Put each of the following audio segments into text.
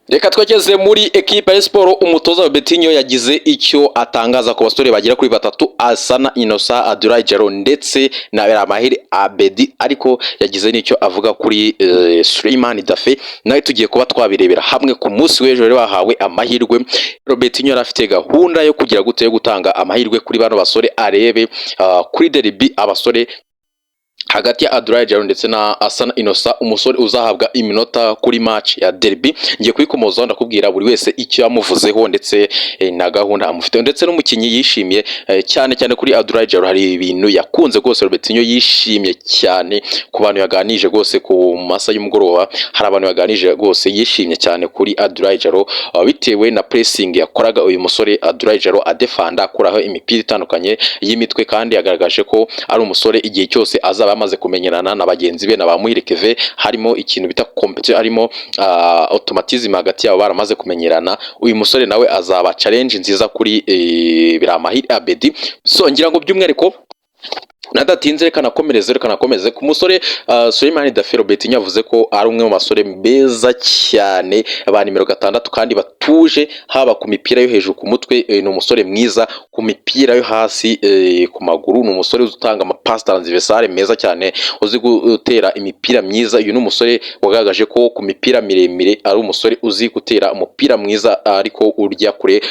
Reka twageze muri ekipa ya siporo. Umutoza wa Betinho yagize icyo atangaza ku basore bagera kuri batatu, Asana Innocent, Abdoulaye Jaro ndetse na Beramahire Abedi, ariko yagize n'icyo avuga kuri Souleymane Daffé. Nawe tugiye kuba twabirebera hamwe ku munsi w'ejo rero bahawe amahirwe. Betinho yari afite gahunda yo kugira gute yo gutanga amahirwe kuri bano basore, arebe kuri derby abasore hagati ya Abdoulaye Jaro ndetse na Asana Innocent, umusore uzahabwa iminota kuri match ya derby. Ngiye kwikomozaho ndakubwira buri wese icyo yamuvuzeho ndetse na gahunda amufite, ndetse n'umukinnyi yishimiye cyane cyane kuri Abdoulaye Jaro. Hari ibintu yakunze rwose Betinho yishimye cyane ku bantu yaganije rwose ku masa y'umugoroba. Hari abantu yaganije rwose yishimye cyane kuri Abdoulaye Jaro bitewe na pressing yakoraga uyu musore Abdoulaye Jaro adefanda, akuraho imipira itandukanye y'imitwe, kandi yagaragaje ko ari umusore igihe cyose azaba amaze kumenyerana na bagenzi be na bamuhire Keve, harimo ikintu bita competition, harimo automatism hagati yabo, baramaze kumenyerana. Uyu musore nawe azaba challenge nziza kuri Beramahire Abedi. So ngira ngo by'umwihariko nadatinze reka nakomeze ku musore Souleymane Daffé. Betinho yavuze ko ari umwe mu basore beza cyane ba nimero 6 kandi batuje, haba ku mipira yo hejuru ku mutwe, ni umusore mwiza ku mipira yo hasi, ku maguru ni umusore uzutanga amapasi transversale meza cyane, uzi gutera imipira myiza. Uyu ni umusore wagaragaje ko ku mipira miremire ari umusore uzi gutera umupira mwiza, ariko urya kure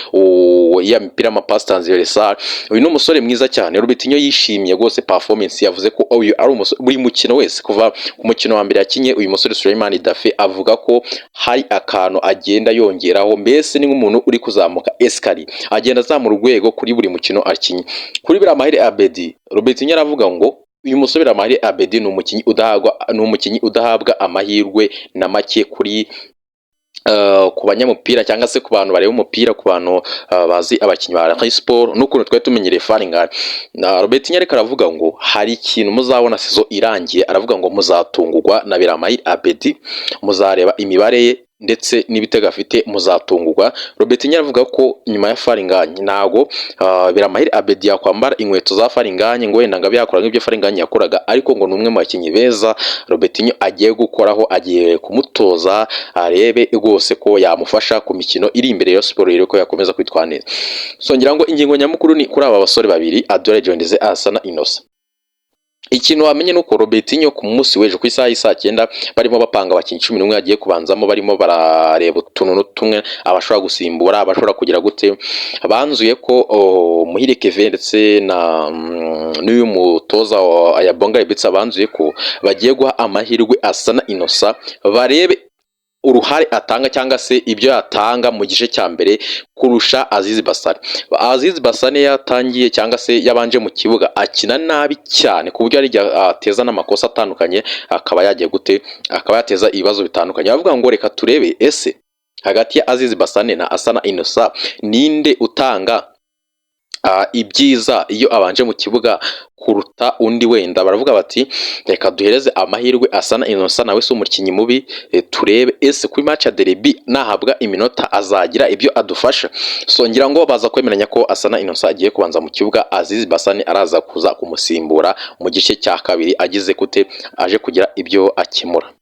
ya mipira amapasi transversale. Uyu ni umusore mwiza cyane. Betinho yishimiye rwose performance, yavuze ko uyu ari umusore buri mukino wese kuva ku mukino wa mbere yakinye. Uyu musore Souleymane Daffé avuga ko hari akantu agenda yongeraho, mbese ni nk'umuntu uri kuzamuka escalier, agenda azamura urwego kuri buri mukino akinye. Kuri Beramahire Abedi, Betinho aravuga ngo uyu musore Beramahire Abedi ni umukinnyi udahabwa amahirwe na make kuri ku banyamupira cyangwa se ku bantu bareba umupira, ku bantu bazi abakinnyi ba Rayon Sport n'ukuntu twari tumenyereye Faringani. Betinho ariko aravuga ngo hari ikintu muzabona sezo irangiye, aravuga ngo muzatungurwa na Beramahire Abedi, muzareba imibare ye ndetse n'ibitego afite muzatungurwa. Betinho aravuga ko nyuma ya Faringani ntago Beramahire Abedi yakwambara inkweto za Faringani ngo wenda ngo yakora nk'ibyo Faringani yakoraga, ariko ngo numwe mu bakinnyi beza Betinho agiye gukoraho, agiye kumutoza arebe rwose ko yamufasha ku mikino iri imbere ya siporo, rero ko yakomeza kwitwara neza. So ngira ngo ingingo nyamukuru ni kuri aba basore babiri, Abdoulaye Jaro ndetse Asana Innocent. Ikintu wamenye nuko Betinho ku munsi w'ejo ku isaha y'isa 9 barimo bapanga abakinnyi 11 agiye kubanzamo, barimo barareba utuntu n'utumwe abashobora gusimbura, abashobora kugira gute. Banzuye ko Muhire Keve ndetse na n'uyu mutoza Ayabonga Ibitsa banzuye ko bagiye guha amahirwe Asana Innocent, barebe uruhare atanga cyangwa se ibyo yatanga mu gice cya mbere kurusha Azizi Basane. Azizi Basane yatangiye cyangwa se yabanje mu kibuga akina nabi cyane ku buryo ari ateza n'amakosa atandukanye, akaba yagiye gute, akaba yateza ibibazo bitandukanye. Bavuga ngo reka turebe ese hagati ya Azizi Basane na Asana Innocent ninde utanga ibyiza iyo abanje mu kibuga kuruta undi. Wenda baravuga bati reka duhereze amahirwe Asana Innocent, nawe si umukinnyi mubi, turebe ese kuri match ya derby nahabwa iminota azagira ibyo adufasha. So ngira ngo baza kwemeranya ko Asana Innocent agiye kubanza mu kibuga, Azizi Basane araza kuza kumusimbura mu gice cya kabiri agize gute, aje kugira ibyo akemura.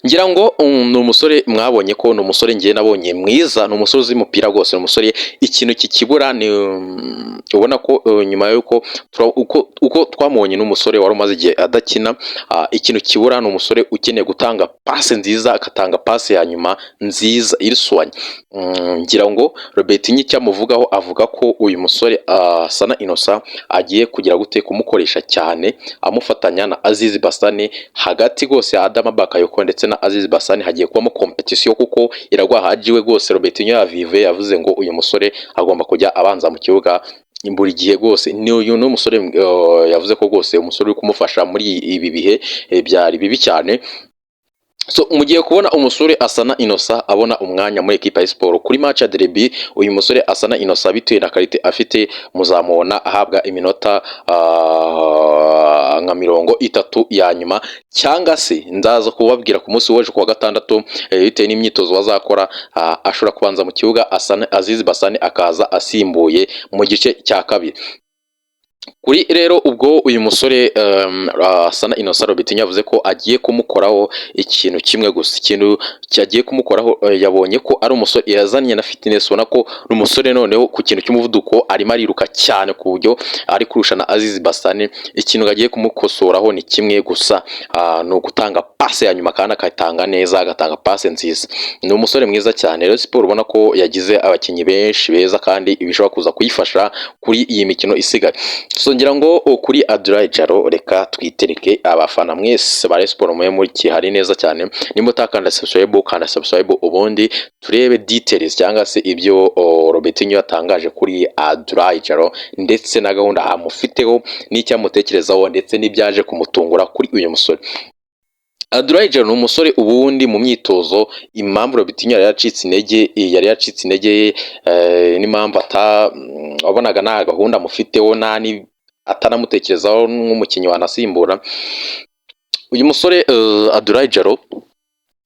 Ngira ngo ni umusore mwabonye ko ni umusore ngiye nabonye mwiza, ni umusore uzi umupira rwose, ni umusore ikintu kikibura ni ubona ko nyuma yuko uko twamubonye n'umusore wari umaze igihe adakina, ikintu kibura ni umusore ukeneye gutanga passe nziza, agatanga passe ya nyuma nziza iriswanya. Ngira ngo Betinho icyamuvugaho avuga ko uyu musore Asana Innocent agiye kugira gute kumukoresha cyane, amufatanya na Azizi Basane hagati rwose ya Adama Bakayoko ndetse na Azizi Basane hagiye kubamo competition, kuko iragwa hajiwe rwose. Betinho yavive yavuze ngo uyu musore agomba kujya abanza mu kibuga buri gihe rwose. Ni uyu no musore yavuze ko rwose umusore uri kumufasha muri ibi bihe byari bibi cyane. So mugiye kubona umusore Asana Innocent abona umwanya muri ekipa ya siporo kuri match ya derby. Uyu musore Asana Innocent bitewe na qualité afite muzamubona ahabwa iminota nka 30 ya nyuma, cyangwa se ndaza kubabwira ku munsi w'ejo kuwa gatandatu bitewe n'imyitozo wazakora, ashobora kubanza mu kibuga Azizi Basane akaza asimbuye mu gice cya kabiri. Kuri rero ubwo uyu musore Sana Innocent Robertinho yavuze ko agiye kumukoraho ikintu kimwe gusa, ikintu cyagiye kumukoraho yabonye ko ari umusore yazanye na fitness, ubona ko ni umusore noneho ku kintu cy'umuvuduko arimo ariruka cyane ku buryo ari kurusha na Azizi Basane. Ikintu agiye kumukosoraho ni kimwe gusa, ni ugutanga pase ya nyuma kandi akayitanga neza, agatanga pase nziza. Ni umusore mwiza cyane. Rero siporo ubona ko yagize abakinnyi benshi beza kandi ibishobora kuza kuyifasha kuri iyi mikino isigaye. So ngira ngo kuri Abdoulaye Jaro reka twitereke abafana mwese ba Sport mwe muri kihari neza cyane, nimba utakanda subscribe kandi subscribe ubundi turebe details cyangwa se ibyo Robertinho yatangaje kuri Abdoulaye Jaro ndetse na gahunda amufiteho n'icyamutekerezaho ndetse n'ibyaje kumutungura kuri uyu musore. Abdoulaye Jaro ni umusore ubundi mu myitozo, impamvu Robertinho yari yacitse intege n'impamvu wabonaga nta gahunda amufiteho, atanamutekerezaho nk'umukinnyi wanasimbura. Uyu musore Abdoulaye Jaro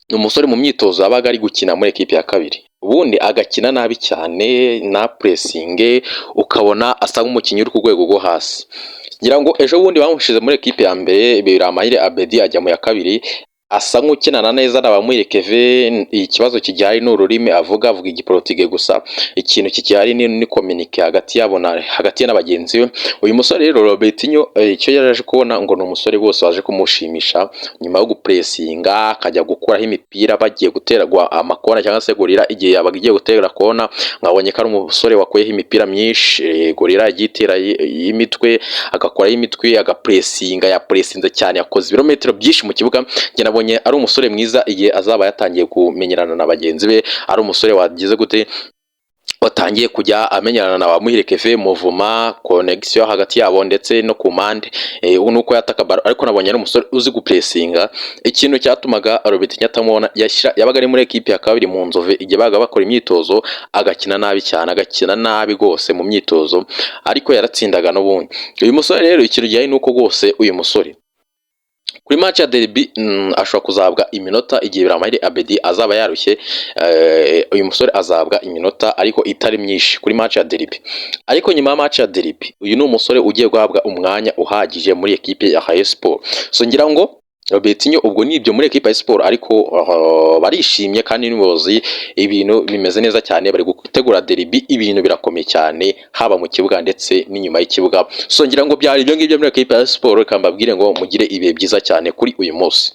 ni umusore mu myitozo yabaga ari gukina muri ekipe ya kabiri, ubundi agakina nabi cyane na pressing, ukabona asa nk'umukinnyi uri ku rwego rwo hasi. Ngira ngo ejo bundi bamushize muri ekipe ya mbere, Biramahire Abedi ajya mu ya kabiri, asa nk'ukinana neza n'abamuhire Kevin. Ikibazo kijyari n'ururimi avuga igiporotige gusa, ikintu kijyari ni communique hagati yabo hagati n'abagenzi be. Uyu musore rero Robertinho icyo yaraje kubona ngo ni umusore bose waje kumushimisha, nyuma yo gupressinga akajya gukuraho imipira bagiye guterwa amakona cyangwa se Gorilla igihe yabaga igiye gutera kona, nkabonye ko ari umusore wakuyeho imipira myinshi. Gorilla yagitera y'imitwe, agakoraho imitwe, agapressinga, yapressinze cyane, yakoze ibirometero byinshi mu kibuga. Nabonye ari umusore mwiza igihe azaba yatangiye kumenyerana na bagenzi be, ari umusore wagize gute watangiye kujya amenyerana na bamuhire Kevin, muvuma connection hagati yabo ndetse no ku mande, nuko yataka baro. Ariko nabonye ari umusore uzi gupressinga, ikintu cyatumaga Robertinho atamubona. Yabaga ari muri ekipe ya kabiri mu Nzove igihe baga bakora imyitozo, agakina nabi cyane, agakina nabi gose mu myitozo, ariko yaratsindaga n'ubundi. Uyu musore rero ikintu gihe nuko gose uyu musore kuri match ya derby ashobora kuzabwa iminota igihe Biramahire Abedi azaba yarushye. Uyu musore azabwa iminota ariko itari myinshi kuri match ya derby, ariko nyuma ya match ya derby uyu ni umusore ugiye guhabwa umwanya uhagije muri ekipe ya Rayon Sport. So ngira ngo Robertinho ubwo nibyo muri ekipe ya Sport, ariko barishimye kandi n'ubuyobozi ibintu bimeze neza cyane, bari gutegura derby, ibintu birakomeye cyane haba mu kibuga ndetse n'inyuma y'ikibuga. So ngira ngo byari ibyo ngibyo muri ekipe ya Sport, kambabwire ngo mugire ibihe byiza cyane kuri uyu munsi.